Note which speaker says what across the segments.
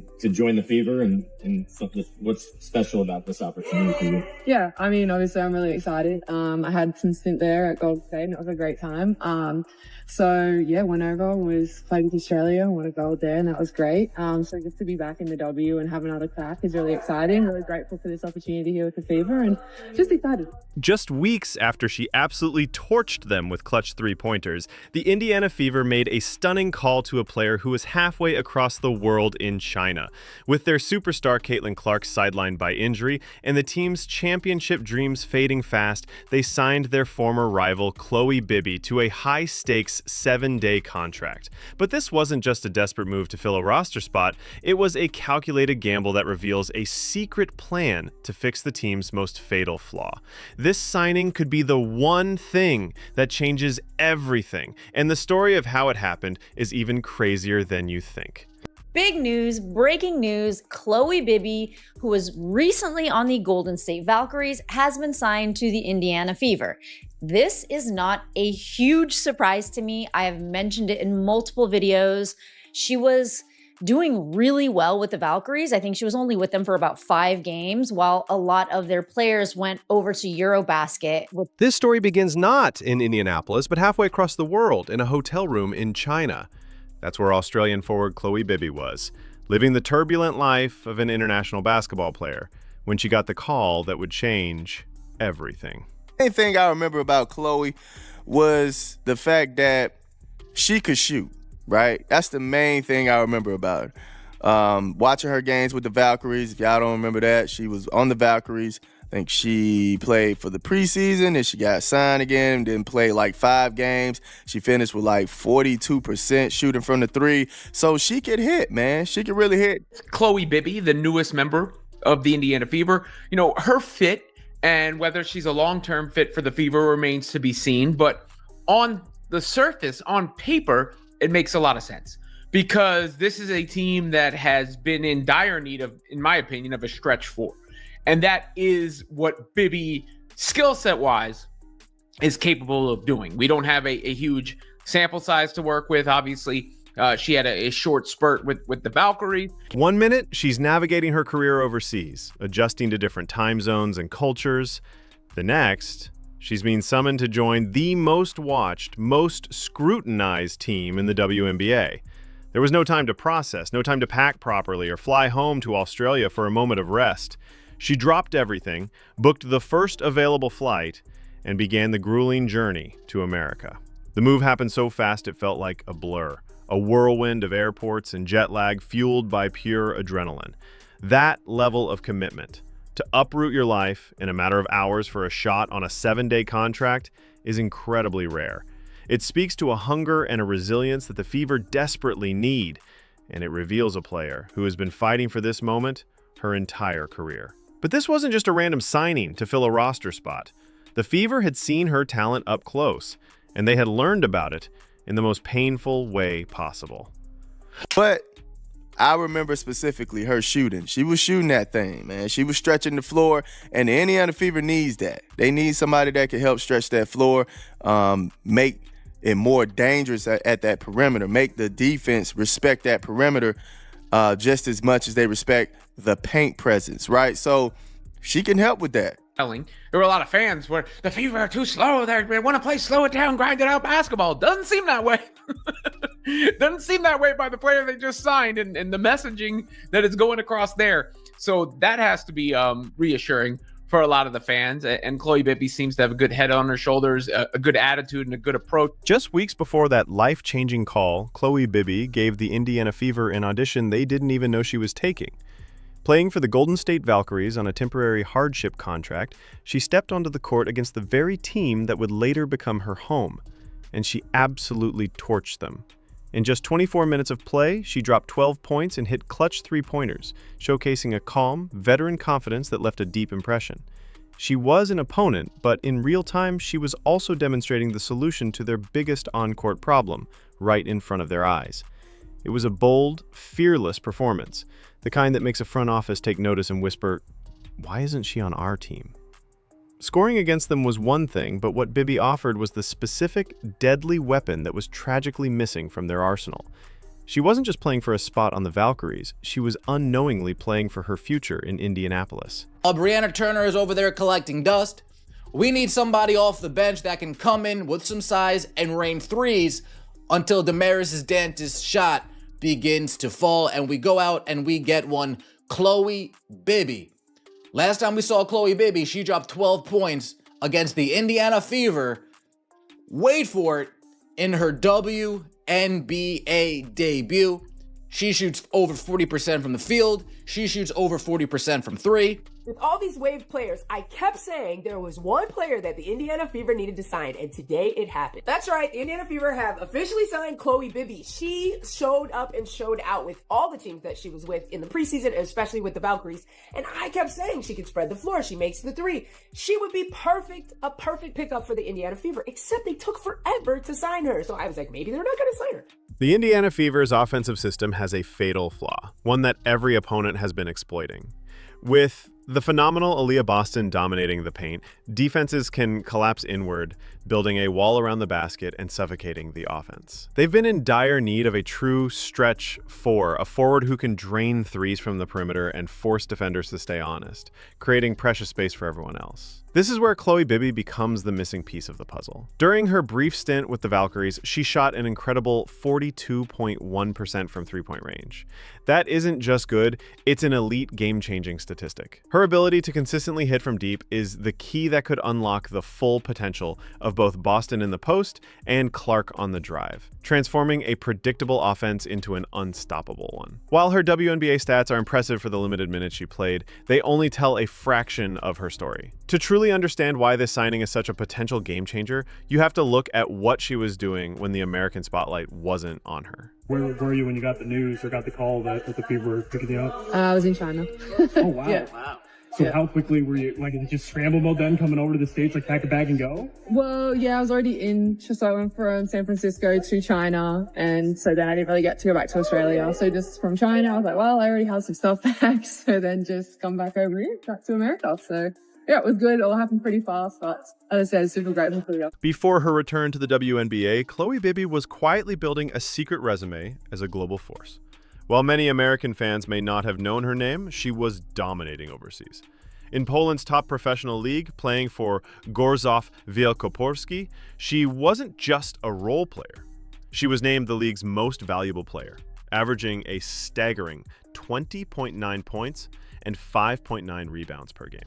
Speaker 1: decision to join the Fever and what's special about this opportunity for you?
Speaker 2: Yeah, I mean, obviously I'm really excited. I had some stint there at Golden State and it was a great time. So yeah, went over, played with Australia, won a gold there, and that was great. So just to be back in the W and have another crack is really exciting. Really grateful for this opportunity here with the Fever and just excited.
Speaker 3: Just weeks after she absolutely torched them with clutch three-pointers, the Indiana Fever made a stunning call to a player who was halfway across the world in China. With their superstar Caitlin Clark sidelined by injury and the team's championship dreams fading fast, they signed their former rival Khloe Bybby to a high-stakes 7-day contract. But this wasn't just a desperate move to fill a roster spot, it was a calculated gamble that reveals a secret plan to fix the team's most fatal flaw. This signing could be the one thing that changes everything, and the story of how it happened is even crazier than you think.
Speaker 4: Big news, breaking news, Khloe Bybby, who was recently on the Golden State Valkyries, has been signed to the Indiana Fever. This is not a huge surprise to me. I have mentioned it in multiple videos. She was doing really well with the Valkyries. I think she was only with them for about 5 games, while a lot of their players went over to Eurobasket.
Speaker 5: This story begins not in Indianapolis, but halfway across the world in a hotel room in China. That's where Australian forward Khloe Bybby was, living the turbulent life of an international basketball player, when she got the call that would change everything.
Speaker 6: The main thing I remember about Khloe was the fact that she could shoot, right? That's the main thing I remember about her. Watching her games with the Valkyries, if y'all don't remember that, she was on the Valkyries. I think she played for the preseason and she got signed again, didn't play like 5 games. She finished with like 42% shooting from the 3. So she could hit, man. She could really hit.
Speaker 7: Khloe Bybby, the newest member of the Indiana Fever, you know, her fit and whether she's a long-term fit for the Fever remains to be seen. But on the surface, on paper, it makes a lot of sense because this is a team that has been in dire need of, in my opinion, of a stretch 4. And that is what Bibby, skill set wise, is capable of doing. We don't have a huge sample size to work with. Obviously, she had a short spurt with the Valkyrie.
Speaker 3: 1 minute, she's navigating her career overseas, adjusting to different time zones and cultures. The next, she's being summoned to join the most watched, most scrutinized team in the WNBA. There was no time to process, no time to pack properly or fly home to Australia for a moment of rest. She dropped everything, booked the first available flight, and began the grueling journey to America. The move happened so fast it felt like a blur, a whirlwind of airports and jet lag fueled by pure adrenaline. That level of commitment, to uproot your life in a matter of hours for a shot on a 7-day contract, is incredibly rare. It speaks to a hunger and a resilience that the Fever desperately need, and it reveals a player who has been fighting for this moment her entire career. But this wasn't just a random signing to fill a roster spot. The Fever had seen her talent up close, and they had learned about it in the most painful way possible.
Speaker 6: But I remember specifically her shooting. She was shooting that thing, man. She was stretching the floor, and the Indiana Fever needs that. They need somebody that can help stretch that floor, make it more dangerous at that perimeter, make the defense respect that perimeter just as much as they respect the paint presence, right? So she can help with that.
Speaker 7: There were a lot of fans where the Fever are too slow. They want to play slow it down, grind it out basketball. Doesn't seem that way. Doesn't seem that way by the player they just signed and the messaging that is going across there. So that has to be reassuring for a lot of the fans. And Khloe Bybby seems to have a good head on her shoulders, a good attitude, and a good approach.
Speaker 3: Just weeks before that life-changing call, Khloe Bybby gave the Indiana Fever an audition they didn't even know she was taking. Playing for the Golden State Valkyries on a temporary hardship contract, she stepped onto the court against the very team that would later become her home, and she absolutely torched them. In just 24 minutes of play, she dropped 12 points and hit clutch three-pointers, showcasing a calm, veteran confidence that left a deep impression. She was an opponent, but in real time, she was also demonstrating the solution to their biggest on-court problem, right in front of their eyes. It was a bold, fearless performance, the kind that makes a front office take notice and whisper, "Why isn't she on our team?" Scoring against them was one thing, but what Bibby offered was the specific, deadly weapon that was tragically missing from their arsenal. She wasn't just playing for a spot on the Valkyries, she was unknowingly playing for her future in Indianapolis.
Speaker 8: Brianna Turner is over there collecting dust. We need somebody off the bench that can come in with some size and rain threes until Damaris's dentist shot begins to fall, and we go out and we get one, Khloe Bybby. Last time we saw Khloe Bybby, she dropped 12 points against the Indiana Fever. Wait for it, in her WNBA debut. She shoots over 40% from the field. She shoots over 40% from three.
Speaker 9: With all these Wave players, I kept saying there was one player that the Indiana Fever needed to sign, and today it happened. That's right, the Indiana Fever have officially signed Khloe Bybby. She showed up and showed out with all the teams that she was with in the preseason, especially with the Valkyries. And I kept saying she could spread the floor. She makes the three. She would be a perfect pickup for the Indiana Fever, except they took forever to sign her. So I was like, maybe they're not going to sign her.
Speaker 3: The Indiana Fever's offensive system has a fatal flaw, one that every opponent has been exploiting. With the phenomenal Aaliyah Boston dominating the paint, defenses can collapse inward, building a wall around the basket and suffocating the offense. They've been in dire need of a true stretch four, a forward who can drain threes from the perimeter and force defenders to stay honest, creating precious space for everyone else. This is where Khloe Bybby becomes the missing piece of the puzzle. During her brief stint with the Valkyries, she shot an incredible 42.1% from three-point range. That isn't just good, it's an elite game-changing statistic. Her ability to consistently hit from deep is the key that could unlock the full potential of both Boston in the post and Clark on the drive, transforming a predictable offense into an unstoppable one. While her WNBA stats are impressive for the limited minutes she played, they only tell a fraction of her story. To truly understand why this signing is such a potential game changer, you have to look at what she was doing when the American spotlight wasn't on her.
Speaker 10: Where were you when you got the news or got the call that the Fever were picking you up?
Speaker 2: I was in China.
Speaker 10: Oh, wow.
Speaker 2: Yeah.
Speaker 10: Wow. So how quickly were you, like, just scramble mode then coming over to the States, like pack a bag and go?
Speaker 2: Well, yeah, I was already in, so I went from San Francisco to China, and so then I didn't really get to go back to Australia. So just from China, I was like, well, I already have some stuff back, so then just come back over here, back to America. So yeah, it was good. It all happened pretty fast, but as I said, super grateful for the.
Speaker 3: Before her return to the WNBA, Khloe Bybby was quietly building a secret resume as a global force. While many American fans may not have known her name, she was dominating overseas. In Poland's top professional league, playing for Gorzów Wielkopolski, she wasn't just a role player. She was named the league's most valuable player, averaging a staggering 20.9 points and 5.9 rebounds per game.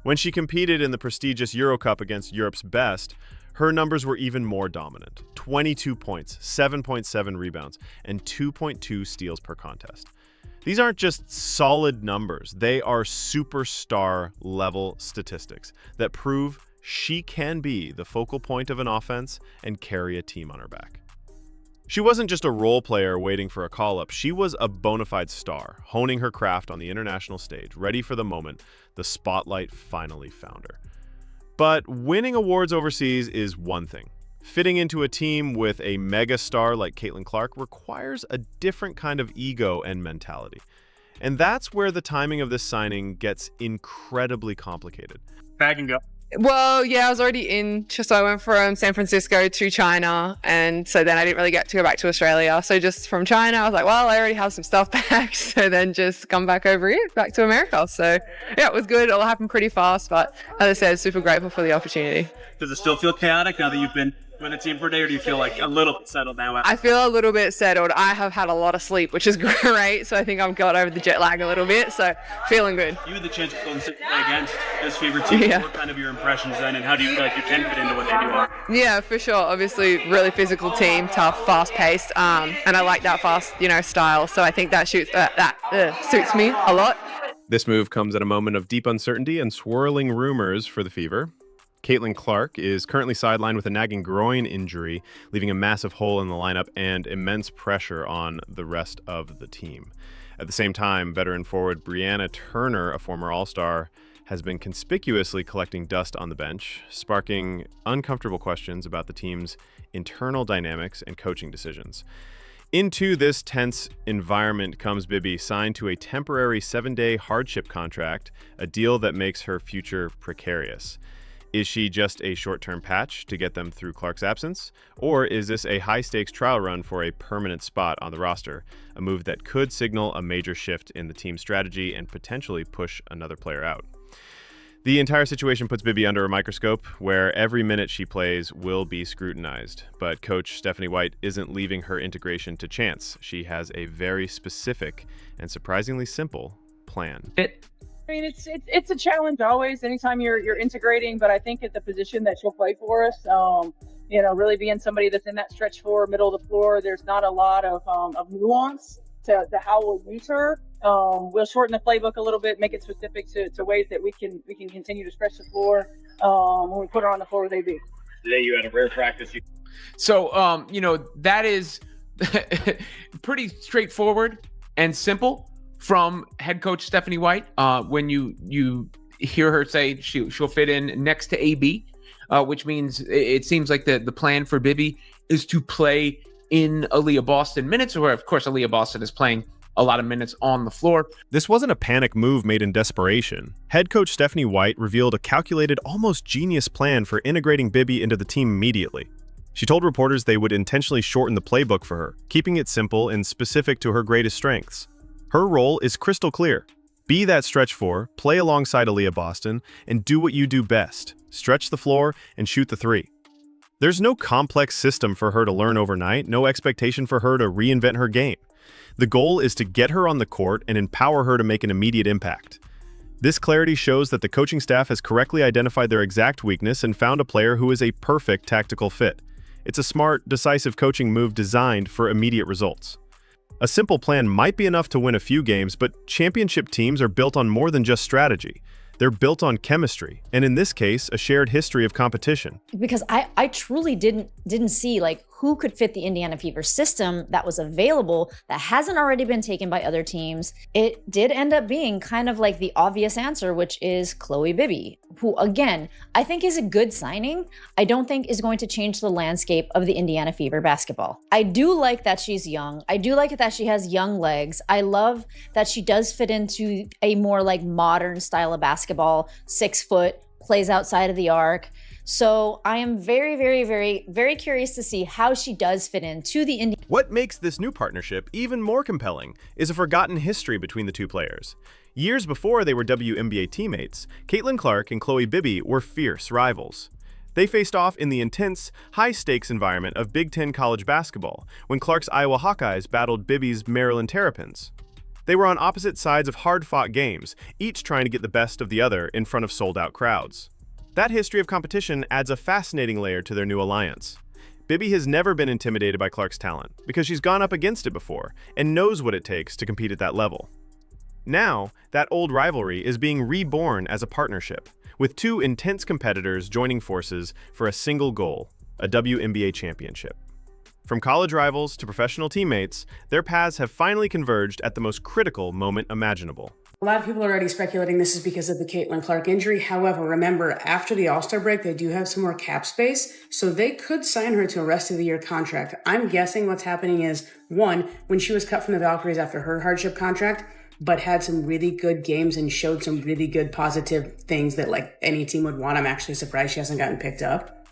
Speaker 3: When she competed in the prestigious Euro Cup against Europe's best, her numbers were even more dominant: 22 points, 7.7 rebounds, and 2.2 steals per contest. These aren't just solid numbers, they are superstar-level statistics that prove she can be the focal point of an offense and carry a team on her back. She wasn't just a role player waiting for a call-up, she was a bona fide star, honing her craft on the international stage, ready for the moment the spotlight finally found her. But winning awards overseas is one thing. Fitting into a team with a mega star like Caitlin Clark requires a different kind of ego and mentality. And that's where the timing of this signing gets incredibly complicated.
Speaker 10: Bag and go.
Speaker 2: Well, yeah, I was already in, so I went from San Francisco to China, and so then I didn't really get to go back to Australia. So just from China, I was like, well, I already have some stuff back, so then just come back over here, back to America. So yeah, it was good. It all happened pretty fast, but as I said, super grateful for the opportunity.
Speaker 10: Does it still feel chaotic now that you've been with a team for a day, or do you feel like a little bit settled now?
Speaker 2: I feel a little bit settled. I have had a lot of sleep, which is great. So I think I've got over the jet lag a little bit. So feeling good.
Speaker 10: You had the chance to go and play against this Fever team.
Speaker 2: Yeah.
Speaker 10: What kind of your impressions then, and how do you feel like you can fit into what they do?
Speaker 2: Yeah, for sure. Obviously, really physical team, tough, fast-paced, and I like that fast, style. So I think that suits me a lot.
Speaker 3: This move comes at a moment of deep uncertainty and swirling rumors for the Fever. Caitlin Clark is currently sidelined with a nagging groin injury, leaving a massive hole in the lineup and immense pressure on the rest of the team. At the same time, veteran forward Brianna Turner, a former All-Star, has been conspicuously collecting dust on the bench, sparking uncomfortable questions about the team's internal dynamics and coaching decisions. Into this tense environment comes Bibby, signed to a temporary 7-day hardship contract, a deal that makes her future precarious. Is she just a short-term patch to get them through Clark's absence? Or is this a high-stakes trial run for a permanent spot on the roster, a move that could signal a major shift in the team's strategy and potentially push another player out? The entire situation puts Bibby under a microscope, where every minute she plays will be scrutinized. But Coach Stephanie White isn't leaving her integration to chance. She has a very specific and surprisingly simple plan.
Speaker 11: I mean, it's a challenge always, anytime you're integrating, but I think at the position that she'll play for us, really being somebody that's in that stretch four, middle of the floor, there's not a lot of nuance to how we'll use her. We'll shorten the playbook a little bit, make it specific to ways that we can continue to stretch the floor when we put her on the floor with AB.
Speaker 1: Today you had a rare practice.
Speaker 7: So, that is pretty straightforward and simple from head coach Stephanie White. When you hear her say she'll fit in next to AB, which means it seems like the plan for Bibby is to play in Aaliyah Boston minutes, where of course Aaliyah Boston is playing a lot of minutes on the floor.
Speaker 3: This wasn't a panic move made in desperation. Head coach Stephanie White revealed a calculated, almost genius plan for integrating Bibby into the team immediately. She told reporters they would intentionally shorten the playbook for her, keeping it simple and specific to her greatest strengths. Her role is crystal clear. Be that stretch four, play alongside Aaliyah Boston, and do what you do best. Stretch the floor and shoot the three. There's no complex system for her to learn overnight, no expectation for her to reinvent her game. The goal is to get her on the court and empower her to make an immediate impact. This clarity shows that the coaching staff has correctly identified their exact weakness and found a player who is a perfect tactical fit. It's a smart, decisive coaching move designed for immediate results. A simple plan might be enough to win a few games, but championship teams are built on more than just strategy. They're built on chemistry, and in this case, a shared history of competition.
Speaker 4: Because I truly didn't see who could fit the Indiana Fever system that was available that hasn't already been taken by other teams. It did end up being kind of like the obvious answer, which is Khloe Bybby, who again, I think is a good signing. I don't think is going to change the landscape of the Indiana Fever basketball. I do like that she's young. I do like that she has young legs. I love that she does fit into a more modern style of basketball, 6 foot, plays outside of the arc. So I am very, very, very, very curious to see how she does fit into the Indiana.
Speaker 3: What makes this new partnership even more compelling is a forgotten history between the two players. Years before they were WNBA teammates, Caitlin Clark and Khloe Bybby were fierce rivals. They faced off in the intense, high-stakes environment of Big Ten college basketball when Clark's Iowa Hawkeyes battled Bibby's Maryland Terrapins. They were on opposite sides of hard-fought games, each trying to get the best of the other in front of sold-out crowds. That history of competition adds a fascinating layer to their new alliance. Bibby has never been intimidated by Clark's talent because she's gone up against it before and knows what it takes to compete at that level. Now, that old rivalry is being reborn as a partnership, with two intense competitors joining forces for a single goal, a WNBA championship. From college rivals to professional teammates, their paths have finally converged at the most critical moment imaginable.
Speaker 12: A lot of people are already speculating this is because of the Caitlin Clark injury. However, remember, after the All-Star break, they do have some more cap space, so they could sign her to a rest of the year contract. I'm guessing what's happening is, one, when she was cut from the Valkyries after her hardship contract, but had some really good games and showed some really good positive things that any team would want. I'm actually surprised she hasn't gotten picked up.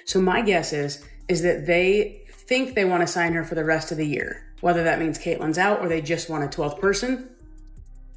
Speaker 12: So my guess is that they think they want to sign her for the rest of the year, whether that means Caitlin's out or they just want a 12th person.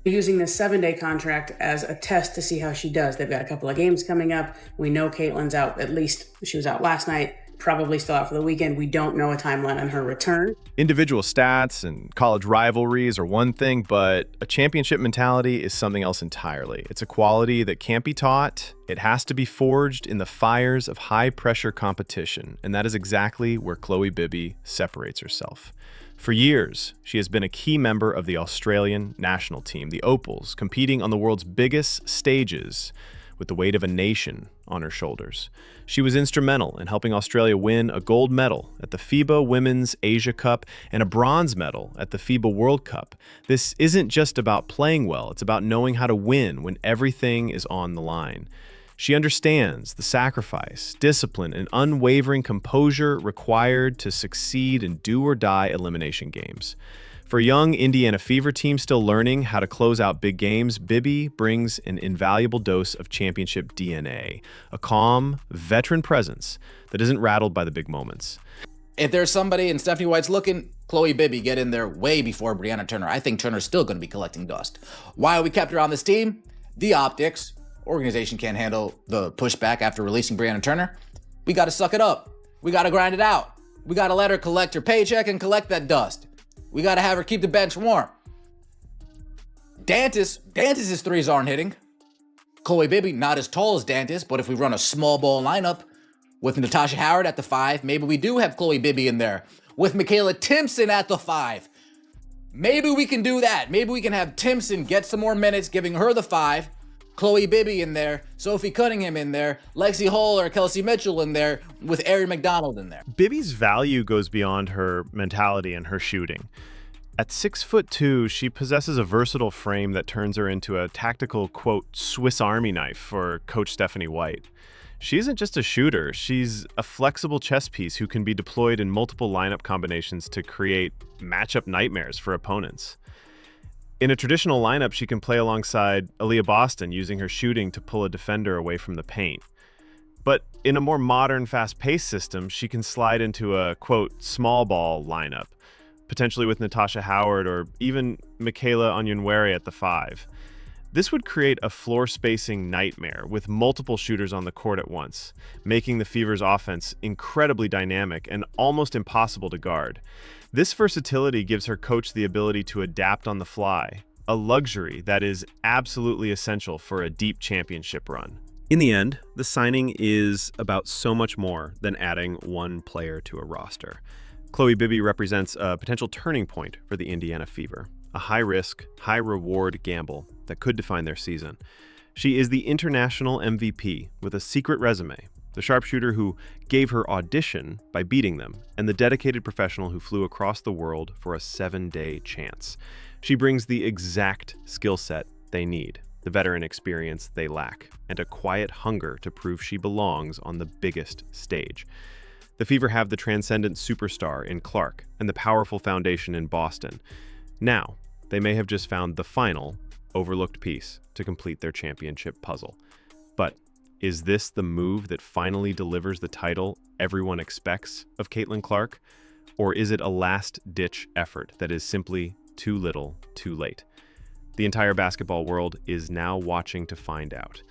Speaker 12: Using this 7-day contract as a test to see how she does. They've got a couple of games coming up. We know Caitlin's out, at least she was out last night, probably still out for the weekend. We don't know a timeline on her return.
Speaker 5: Individual stats and college rivalries are one thing, but a championship mentality is something else entirely. It's a quality that can't be taught. It has to be forged in the fires of high-pressure competition, and that is exactly where Khloe Bybby separates herself. For years, she has been a key member of the Australian national team, the Opals, competing on the world's biggest stages with the weight of a nation on her shoulders. She was instrumental in helping Australia win a gold medal at the FIBA Women's Asia Cup and a bronze medal at the FIBA World Cup. This isn't just about playing well, it's about knowing how to win when everything is on the line. She understands the sacrifice, discipline, and unwavering composure required to succeed in do-or-die elimination games.
Speaker 3: For a young Indiana Fever team still learning how to close out big games, Bibby brings an invaluable dose of championship DNA, a calm, veteran presence that isn't rattled by the big moments.
Speaker 8: If there's somebody and Stephanie White's looking, Khloe Bybby get in there way before Brianna Turner. I think Turner's still going to be collecting dust. Why we kept her on this team? The optics. Organization can't handle the pushback after releasing Brianna Turner. We got to suck it up. We got to grind it out. We got to let her collect her paycheck and collect that dust. We got to have her keep the bench warm. Dantis's threes aren't hitting. Khloe Bybby, not as tall as Dantis, but if we run a small ball lineup with Natasha Howard at the 5, maybe we do have Khloe Bybby in there. With Michaela Timpson at the 5. Maybe we can do that. Maybe we can have Timpson get some more minutes, giving her the 5. Khloe Bybby in there, Sophie Cunningham in there, Lexi Hull or Kelsey Mitchell in there, with Ari McDonald in there.
Speaker 3: Bibby's value goes beyond her mentality and her shooting. At 6'2", she possesses a versatile frame that turns her into a tactical, quote, Swiss Army knife for Coach Stephanie White. She isn't just a shooter, she's a flexible chess piece who can be deployed in multiple lineup combinations to create matchup nightmares for opponents. In a traditional lineup, she can play alongside Aaliyah Boston, using her shooting to pull a defender away from the paint. But in a more modern, fast-paced system, she can slide into a, quote, small ball lineup, potentially with Natasha Howard or even Michaela Onyenwere at the 5. This would create a floor spacing nightmare with multiple shooters on the court at once, making the Fever's offense incredibly dynamic and almost impossible to guard. This versatility gives her coach the ability to adapt on the fly, a luxury that is absolutely essential for a deep championship run. In the end, the signing is about so much more than adding one player to a roster. Khloe Bybby represents a potential turning point for the Indiana Fever, a high-risk, high-reward gamble that could define their season. She is the international MVP with a secret resume, the sharpshooter who gave her audition by beating them, and the dedicated professional who flew across the world for a 7-day chance. She brings the exact skill set they need, the veteran experience they lack, and a quiet hunger to prove she belongs on the biggest stage. The Fever have the transcendent superstar in Clark and the powerful foundation in Boston. Now, they may have just found the final, overlooked piece to complete their championship puzzle. But is this the move that finally delivers the title everyone expects of Caitlin Clark? Or is it a last-ditch effort that is simply too little, too late? The entire basketball world is now watching to find out.